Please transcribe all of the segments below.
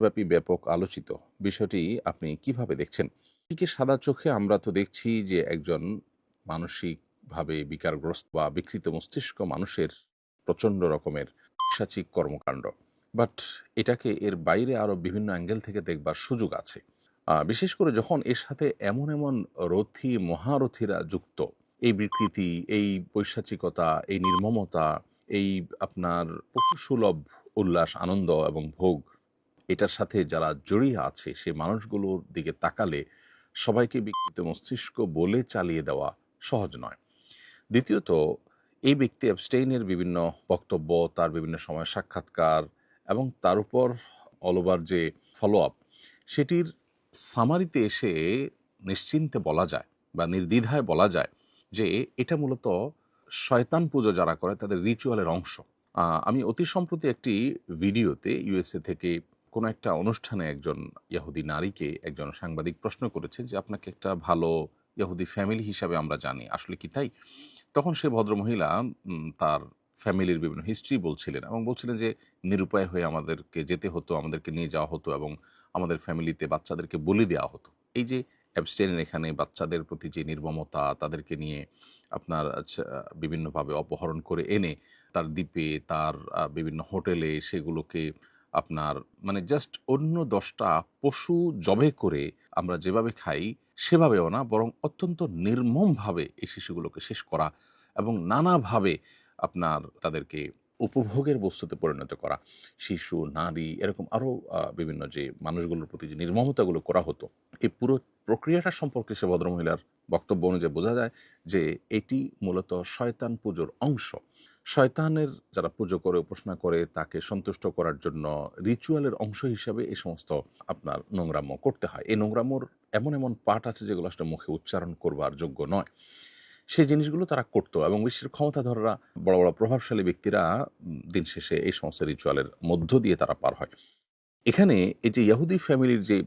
ব্যাপী ব্যাপক আলোচিত বিষয়টি আপনি কিভাবে দেখছেন? এটিকে সাদা চোখে আমরা তো দেখছি যে একজন মানসিকভাবে বিকারগ্রস্ত বা বিকৃত মস্তিষ্ক মানুষের প্রচণ্ড রকমের পিশাচিক কর্মকাণ্ড। বাট এটাকে এর বাইরে আরও বিভিন্ন অ্যাঙ্গেল থেকে দেখবার সুযোগ আছে। বিশেষ করে যখন এর সাথে এমন রথী মহারথীরা যুক্ত, এই বিকৃতি, এই পৈশাচিকতা, এই নির্মমতা, এই আপনার পশুসুলভ উল্লাস, আনন্দ এবং ভোগ, এটার সাথে যারা জড়িয়ে আছে সে মানুষগুলোর দিকে তাকালে সবাইকে বিকৃত মস্তিষ্ক বলে চালিয়ে দেওয়া সহজ নয়। দ্বিতীয়ত, এই ব্যক্তি অ্যাবস্টেইনের বিভিন্ন বক্তব্য, তার বিভিন্ন সময় সাক্ষাৎকার এবং তার উপর অল ওভার যে ফলো আপ, সেটির সামারিতে এসে নিশ্চিন্তে বলা যায় বা নির্দ্বিধায় বলা যায় যে এটা মূলত শয়তান পুজো যারা করে তাদের রিচুয়ালের অংশ। আমি অতি সম্প্রতি একটি ভিডিওতে ইউএসএ থেকে কোনো একটা অনুষ্ঠানে একজন ইহুদি নারীকে একজন সাংবাদিক প্রশ্ন করেছে যে, আপনাকে একটা ভালো ইহুদি ফ্যামিলি হিসাবে আমরা জানি, আসলে কি তাই? তখন সে ভদ্রমহিলা তার ফ্যামিলির বিভিন্ন হিস্ট্রি বলছিলেন এবং বলছিলেন যে নিরুপায় হয়ে আমাদেরকে যেতে হতো, আমাদেরকে নিয়ে যাওয়া হতো এবং আমাদের ফ্যামিলিতে বাচ্চাদেরকে বলি দেওয়া হতো। এই যে অ্যাবস্টেইনের এখানে বাচ্চাদের প্রতি যে নির্মমতা, তাদেরকে নিয়ে আপনার বিভিন্নভাবে অপহরণ করে এনে তার দ্বীপে, তার বিভিন্ন হোটেলে সেগুলোকে আপনার মানে জাস্ট অন্য ১০টা পশু জবে করে আমরা যেভাবে খাই সেভাবেও না, বরং অত্যন্ত নির্মমভাবে এই শিশুগুলোকে শেষ করা এবং নানাভাবে আপনার তাদেরকে উপভোগের বস্তুতে পরিণত করা। শিশু, নারী এরকম আরও বিভিন্ন যে মানুষগুলোর প্রতি যে নির্মমতাগুলো করা হতো, এই পুরো প্রক্রিয়াটা সম্পর্কে সে ভদ্রমহিলার বক্তব্য অনুযায়ী বোঝা যায় যে এটি মূলত শয়তান পুজোর অংশ। শয়তানের যারা পুজো করে, উপাসনা করে, তাকে সন্তুষ্ট করার জন্য রিচুয়ালের অংশ হিসাবে এই সমস্ত আপনার নোংরাম্য করতে হয়। এই নোংরাম্যর এমন পার্ট আছে যেগুলো আসলে মুখে উচ্চারণ করবার যোগ্য নয়। সেই জিনিসগুলো তারা করত এবং বিশ্বের ক্ষমতাধররা, বড় প্রভাবশালী ব্যক্তিরা দিন শেষে এই সমস্ত রিচুয়ালের মধ্য দিয়ে তারা পার হয়। এখানে এই যে ইহুদি ফ্যামিলির যে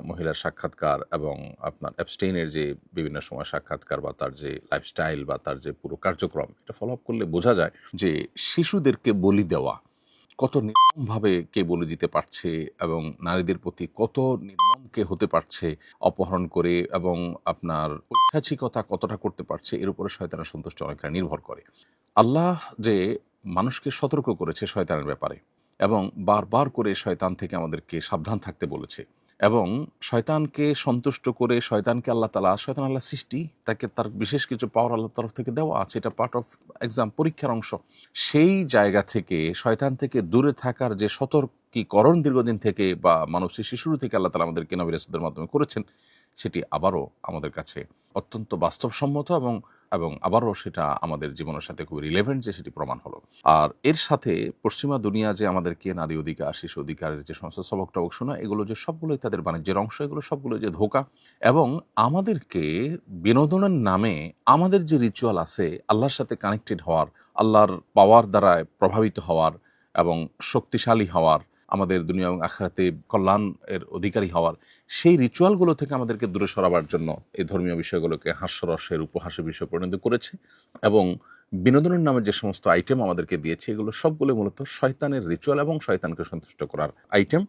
মহিলার সাক্ষাৎকার এবং আপনার অ্যাবস্টেইনের যে বিভিন্ন সময় সাক্ষাৎকার বা তার যে লাইফস্টাইল বা তার যে পুরো কার্যক্রম, এটা ফলো আপ করলে বোঝা যায় যে শিশুদেরকে বলি দেওয়া কত নির্মমভাবে কে বলে দিতে পারছে এবং নারীদের প্রতি কত নির্মম কে হতে পারছে অপহরণ করে, এবং আপনার ঐচ্ছাচিকতা কতটা করতে পারছে, এর উপরে শয়তানের সন্তুষ্টি অনেকটা নির্ভর করে। আল্লাহ যে মানুষকে সতর্ক করেছে শয়তানের ব্যাপারে এবং বারবার করে শয়তান থেকে আমাদেরকে সাবধান থাকতে বলেছে, এবং শয়তানকে সন্তুষ্ট করে শয়তানকে শয়তান আল্লাহ সৃষ্টি, তাকে তার বিশেষ কিছু পাওয়ার আল্লাহর তরফ থেকে দেওয়া আছে, এটা পার্ট অফ এক্সাম, পরীক্ষার অংশ। সেই জায়গা থেকে শয়তান থেকে দূরে থাকার যে সতর্কীকরণ দীর্ঘদিন থেকে বা মানব সৃষ্টির শুরু থেকে আল্লাহ তাআলা আমাদেরকে নবী রাসূলদের মাধ্যমে করেছেন, সেটি আবারও আমাদের কাছে অত্যন্ত বাস্তবসম্মত এবং এবং আবারও সেটা আমাদের জীবনের সাথে খুব রিলেভেন্ট যে সেটি প্রমাণ হলো। আর এর সাথে পশ্চিমা দুনিয়া যে আমাদেরকে নারী অধিকার, শিশু অধিকারের যে সমস্ত সবক টবক শোনায়, এগুলো যে সবগুলোই তাদের বাণিজ্যের অংশ, এগুলো সবগুলোই যে ধোঁকা, এবং আমাদেরকে বিনোদনের নামে আমাদের যে রিচুয়াল আছে আল্লাহর সাথে কানেক্টেড হওয়ার, আল্লাহর পাওয়ার দ্বারা প্রভাবিত হওয়ার এবং শক্তিশালী হওয়ার, আমাদের দুনিয়া এবং আখিরাতে কল্যাণ এর অধিকারী হওয়ার, সেই রিচুয়ালগুলো থেকে আমাদেরকে দূরে সরাবার জন্য এই ধর্মীয় বিষয়গুলোকে হাস্যরসের উপহাসের বিষয় পরিণত করেছে, এবং বিনোদনের নামে যে সমস্ত আইটেম আমাদেরকে দিয়েছে এগুলো সবগুলো মূলত শয়তানের রিচুয়াল এবং শয়তানকে সন্তুষ্ট করার আইটেম।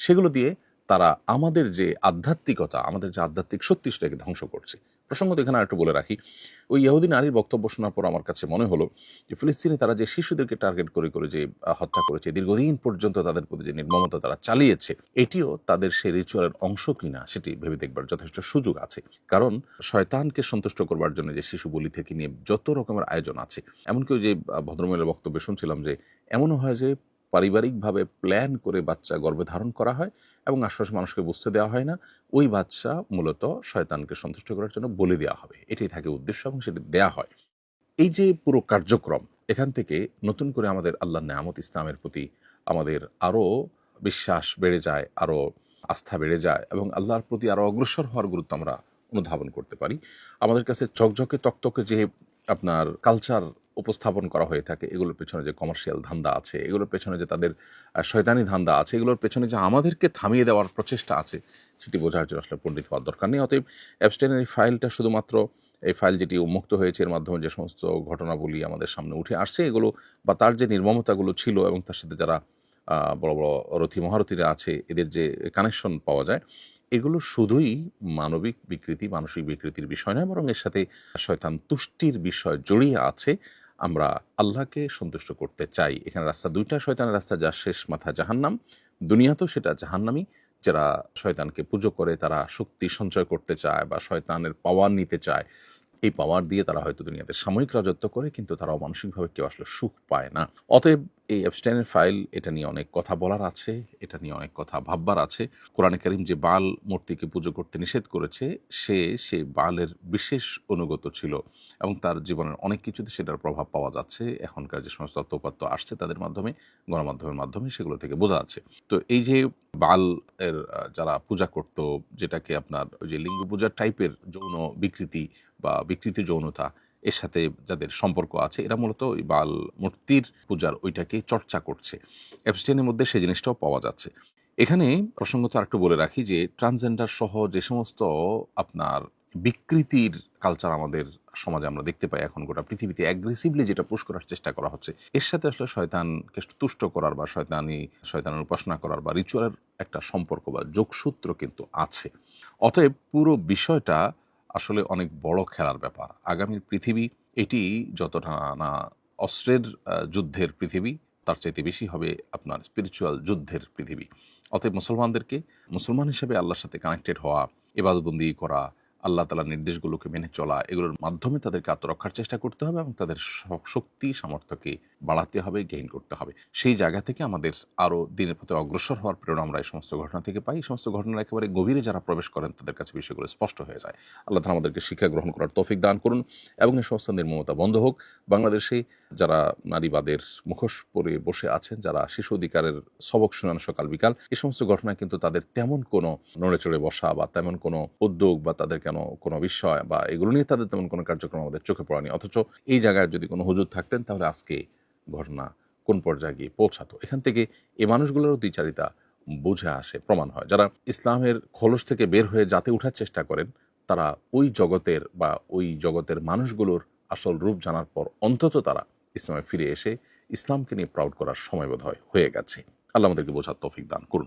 সেগুলো দিয়ে তারা আমাদের যে আধ্যাত্মিকতা, আমাদের যে আধ্যাত্মিক শক্তি, সেটাকে ধ্বংস করছে। প্রসঙ্গত এখানে আরেকটু বলে রাখি, ওই ইহুদি নারীর বক্তব্য শোনার পর আমার কাছে মনে হলো যে ফিলিস্তিনে তারা যে শিশুদেরকে টার্গেট করে যে হত্যা করেছে, দীর্ঘদিন পর্যন্ত তাদের প্রতি যে নির্মমতা তারা চালিয়েছে, এটিও তাদের সেই রিচুয়ালের অংশ কিনা সেটি ভেবে দেখবার যথেষ্ট সুযোগ আছে। কারণ শয়তানকে সন্তুষ্ট করবার জন্য যে শিশু বলি থেকে নিয়ে যত রকমের আয়োজন আছে, এমনকি ওই যে ভদ্রমহিলার বক্তব্যে শুনছিলাম যে এমনও হয় যে পারিবারিকভাবে প্ল্যান করে বাচ্চা গর্ভে ধারণ করা হয় এবং আশপাশের মানুষকে বুঝতে দেওয়া হয় না, ওই বাচ্চা মূলত শয়তানকে সন্তুষ্ট করার জন্য বলি দেওয়া হবে, এটাই থাকে উদ্দেশ্য এবং সেটি দেয়া হয়। এই যে পুরো কার্যক্রম, এখান থেকে নতুন করে আমাদের আল্লাহর নেয়ামত ইসলামের প্রতি আমাদের আরও বিশ্বাস বেড়ে যায়, আরও আস্থা বেড়ে যায় এবং আল্লাহর প্রতি আরও অগ্রসর হওয়ার গুরুত্ব আমরা অনুধাবন করতে পারি। আমাদের কাছে ঝকঝকে তকতকে যে আপনার কালচার উপস্থাপন করা হয়ে থাকে, এগুলোর পেছনে যে কমার্শিয়াল ধান্দা আছে, এগুলোর পেছনে যে তাদের শয়তানি ধান্দা আছে, এগুলোর পেছনে যে আমাদেরকে থামিয়ে দেওয়ার প্রচেষ্টা আছে, সেটি বোঝার জন্য আসলে পণ্ডিত হওয়ার দরকার নেই। অতএব অ্যাবস্টেইনের এই ফাইলটা শুধুমাত্র এই ফাইল যেটি উন্মুক্ত হয়েছে, এর মাধ্যমে যে সমস্ত ঘটনাবলী আমাদের সামনে উঠে আসছে এগুলো, বা তার যে নির্মমতাগুলো ছিল এবং তার সাথে যারা বড় বড় রথী মহারথীরা আছে, এদের যে কানেকশন পাওয়া যায়, এগুলো শুধুই মানবিক বিকৃতি, মানসিক বিকৃতির বিষয় নয়, বরং এর সাথে শয়তান তুষ্টির বিষয় জড়িয়ে আছে। আমরা আল্লাহকে সন্তুষ্ট করতে চাই। এখানে রাস্তা দুইটা, শয়তানের রাস্তা, যার শেষ মাথা জাহান্নাম, দুনিয়াতেও সেটা জাহান্নামী। যারা শয়তানকে পুজো করে, তারা শক্তি সঞ্চয় করতে চায় বা শয়তানের পাওয়ার নিতে চায়, এই পাওয়ার দিয়ে তারা হয়তো দুনিয়াতে সাময়িক রাজত্ব করে, কিন্তু তারাও মানসিকভাবে কেউ আসলে সুখ পায় না। অতএব এই এপস্টাইনের ফাইল, এটা নিয়ে অনেক কথা বলার আছে, এটা নিয়ে অনেক কথা ভাববার আছে। কোরআনে কারীম যে বাল মূর্তিকে পুজো করতে নিষেধ করেছে, সেই বালের বিশেষ অনুগত ছিল এবং তার জীবনের অনেক কিছুতে সেটার প্রভাব পাওয়া যাচ্ছে। এখনকার যে সমস্ত তথ্যপাত্র আসছে তাদের মাধ্যমে, গণমাধ্যমের মাধ্যমে, সেগুলো থেকে বোঝা যাচ্ছে। তো এই যে বাল এর যারা পূজা করত, যেটাকে আপনার ওই যে লিঙ্গ পূজার টাইপের যৌন বিকৃতি বা বিকৃতি যৌনতা, এর সাথে যাদের সম্পর্ক আছে, এরা মূলত ওই বাল মূর্তির পূজার ওইটাকে চর্চা করছে। এপস্টাইনের মধ্যে সেই জিনিসটাও পাওয়া যাচ্ছে। এখানে প্রসঙ্গত আরেকটু বলে রাখি যে ট্রান্সজেন্ডার সহ যে সমস্ত আপনার বিকৃতির কালচার আমাদের সমাজে আমরা দেখতে পাই, এখন গোটা পৃথিবীতে অ্যাগ্রেসিভলি যেটা পুশ করার চেষ্টা করা হচ্ছে, এর সাথে আসলে শয়তানকে তুষ্ট করার বা শয়তানের উপাসনা করার বা রিচুয়ালের একটা সম্পর্ক বা যোগসূত্র কিন্তু আছে। অতএব পুরো বিষয়টা আসলে অনেক বড় খেলার ব্যাপার। আগামীর পৃথিবী এটি যতটা না অস্ত্রের যুদ্ধের পৃথিবী, তার চাইতে বেশি হবে আপনার স্পিরিচুয়াল যুদ্ধের পৃথিবী। অতএব মুসলমানদেরকে মুসলমান হিসেবে আল্লাহর সাথে কানেক্টেড হওয়া, ইবাদতবন্দি করা, আল্লাহ তাআলার নির্দেশগুলোকে মেনে চলা, এগুলোর মাধ্যমে তাদেরকে আত্মরক্ষার চেষ্টা করতে হবে এবং তাদের শক্তি সামর্থ্যকে বাড়াতে হবে, গেইন করতে হবে। সেই জায়গা থেকে আমাদের আরও দিনের পথে অগ্রসর হওয়ার প্রেরণা আমরা এই সমস্ত ঘটনা থেকে পাই। এই সমস্ত ঘটনার একেবারে গভীরে যারা প্রবেশ করেন, তাদের কাছে বিষয়গুলো স্পষ্ট হয়ে যায়। আল্লাহ তাআলা আমাদেরকে শিক্ষা গ্রহণ করার তৌফিক দান করুন এবং এই সমস্ত নির্মমতা বন্ধ হোক। বাংলাদেশে যারা নারীবাদের মুখোশ পরে বসে আছেন, যারা শিশু অধিকারের সবক শোনান সকাল বিকাল, এই সমস্ত ঘটনায় কিন্তু তাদের তেমন কোনো নড়ে চড়ে বসা বা তেমন কোনো উদ্যোগ বা তাদের কোনো বিষয় বা এগুলো নিয়ে তাদের তেমন কোনো কার্যক্রম আমাদের চোখে পড়েনি। অথচ এই জায়গায় যদি কোনো হুজুর থাকতেন, তাহলে আজকে ঘটনা কোন পর্যায়ে গিয়ে পৌঁছাতো। এখান থেকে এই মানুষগুলোরও দ্বিচারিতা বুঝে আসে, প্রমাণ হয়। যারা ইসলামের খোলস থেকে বের হয়ে যাতে ওঠার চেষ্টা করেন, তারা ওই জগতের মানুষগুলোর আসল রূপ জানার পর অন্তত তারা ইসলামে ফিরে এসে ইসলামকে নিয়ে প্রাউড করার সময় বোধহয় হয়ে গেছে। আল্লাহ আমাদেরকে বোঝার তৌফিক দান করুন।